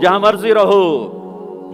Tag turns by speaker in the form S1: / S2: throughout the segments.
S1: जहां मर्जी रहो,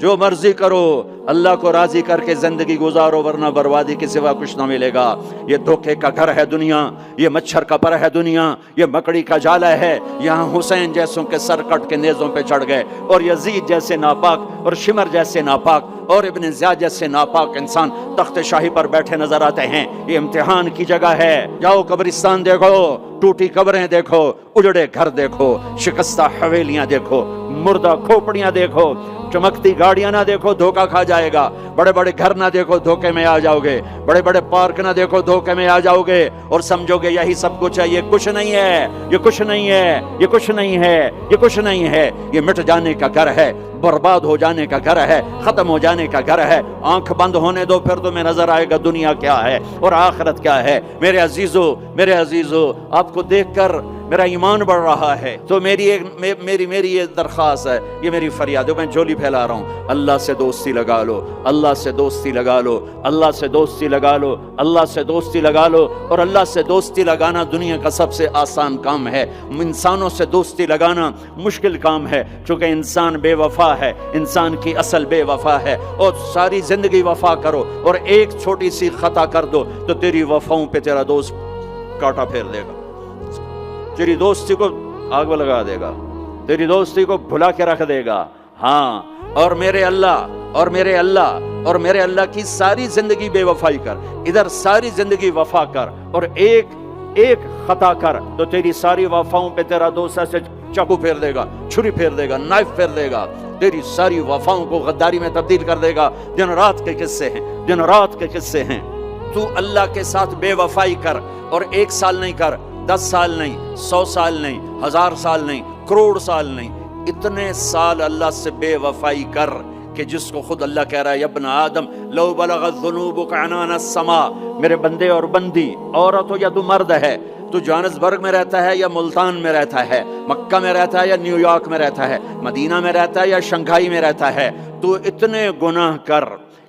S1: जो मर्जी करो, अल्लाह को राजी करके जिंदगी गुजारो, वरना बर्बादी के सिवा कुछ ना मिलेगा। ये धोखे का घर है दुनिया, ये मच्छर का पर है दुनिया, ये मकड़ी का जाला है। यहाँ हुसैन जैसों के सर कट के नेज़ों पे चढ़ गए, और यजीद जैसे नापाक, और शिमर जैसे नापाक, और इब्न ज़ियाद जैसे नापाक इंसान तख्त शाही पर बैठे नजर आते हैं। ये इम्तिहान की जगह है। जाओ कब्रिस्तान देखो, टूटी कब्रें देखो, उजड़े घर देखो, शिकस्ता हवेलियां देखो, मुर्दा खोपड़ियां देखो, चमकती गाड़ियां ना देखो, धोखा खा जाएगा। बड़े बड़े घर ना देखो, धोखे में आ जाओगे। बड़े बड़े पार्क ना देखो, धोखे में आ जाओगे और समझोगे यही सब कुछ है। ये कुछ नहीं है, ये कुछ नहीं है, ये कुछ नहीं है, ये कुछ नहीं है। ये मिट जाने का घर है, बर्बाद हो जाने का घर है, खत्म हो जाने का घर है। आंख बंद होने दो, फिर तुम्हें नजर आएगा दुनिया क्या है और आखिरत क्या है। मेरे अजीजों, मेरे अजीजों, आपको देखकर मेरा ईमान बढ़ रहा है। तो मेरी ये दरख्वास्त है, ये मेरी फरियाद है, मैं झोली फैला रहा हूँ। अल्लाह से दोस्ती लगा लो, अल्लाह से दोस्ती लगा लो, अल्लाह से दोस्ती लगा लो, अल्लाह से दोस्ती लगा लो। और अल्लाह से दोस्ती लगाना दुनिया का सबसे आसान काम है। इंसानों से दोस्ती लगाना मुश्किल काम है, चूंकि इंसान बेवफा है, इंसान की असल बेवफा है। और सारी जिंदगी वफा करो और एक छोटी सी खता कर दो तो तेरी वफाओं पे तेरा दोस्त कांटा फेर देगा, तेरी दोस्ती को आग में लगा देगा, तेरी दोस्ती को भुला के रख देगा। हाँ, और मेरे अल्लाह, और मेरे अल्लाह, और मेरे अल्लाह की सारी जिंदगी बेवफाई कर, इधर सारी जिंदगी वफा कर, और एक खता कर तो तेरी सारी वफाओं पे तेरा दोस्त ऐसे चाकू फेर देगा, छुरी फेर देगा, नाइफ फेर देगा, तेरी सारी वफाओं को गद्दारी में तब्दील कर देगा। दिन रात के किस्से हैं, दिन रात के किस्से हैं। तू अल्लाह के साथ बेवफाई कर, और 1 साल नहीं कर, 10 साल नहीं, 100 साल नहीं, 1000 साल नहीं, करोड़ साल नहीं, इतने साल अल्लाह से बेवफाई कर कि जिसको खुद अल्लाह कह रहा है, यब्न आदम लौ बलगत ज़ुनूबुका अनान अस्समा। मेरे बंदे और बंदी, औरत हो या तू मर्द है, तू जोहान्सबर्ग में रहता है या मुल्तान में रहता है, मक्का में रहता है या न्यूयॉर्क में रहता है, मदीना में रहता है या शंघाई में रहता है, तू इतने गुनाह कर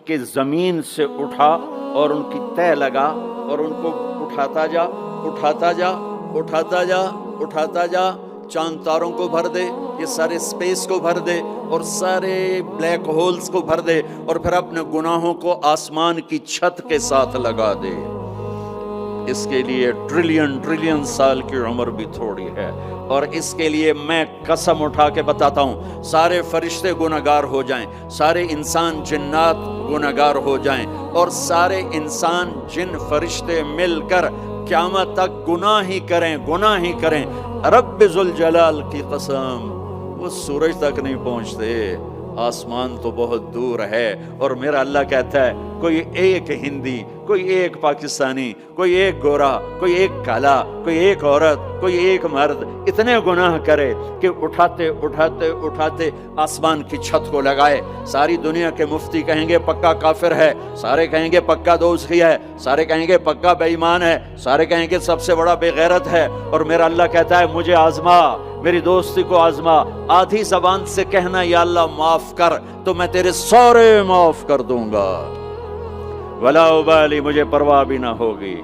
S1: कि जमीन से उठा और उनकी तह लगा और उनको उठाता जा, उठाता जा, उठाता जा, उठाता जा, चांद तारों को भर दे, ये सारे स्पेस को भर दे और सारे ब्लैक होल्स को भर दे, और फिर अपने गुनाहों को आसमान की छत के साथ लगा दे। इसके लिए ट्रिलियन ट्रिलियन साल की उम्र भी थोड़ी है। और इसके लिए मैं कसम उठा के बताता हूँ, सारे फरिश्ते गुनहगार हो जाएं, सारे इंसान जिन्नात गुनहगार हो जाएं, और सारे इंसान जिन फरिश्ते मिलकर क़यामत तक गुनाह ही करें, गुनाह ही करें। रब्ब जुल जलाल की कसम, वो सूरज तक नहीं पहुँचते, आसमान तो बहुत दूर है। और मेरा अल्लाह कहता है, कोई एक हिंदी, कोई एक पाकिस्तानी, कोई एक गोरा, कोई एक काला, कोई एक औरत, कोई एक मर्द इतने गुनाह करे कि उठाते उठाते उठाते आसमान की छत को लगाए। सारी दुनिया के मुफ्ती कहेंगे पक्का काफिर है, सारे कहेंगे पक्का दोस्ती है, सारे कहेंगे पक्का बेईमान है, सारे कहेंगे सबसे बड़ा बेगैरत है। और मेरा अल्लाह कहता है, मुझे आजमा, मेरी दोस्ती को आजमा। आधी ज़बान से कहना या अल्लाह माफ कर, तो मैं तेरे सारे माफ कर दूंगा। वला उबाली, मुझे परवाह भी ना होगी।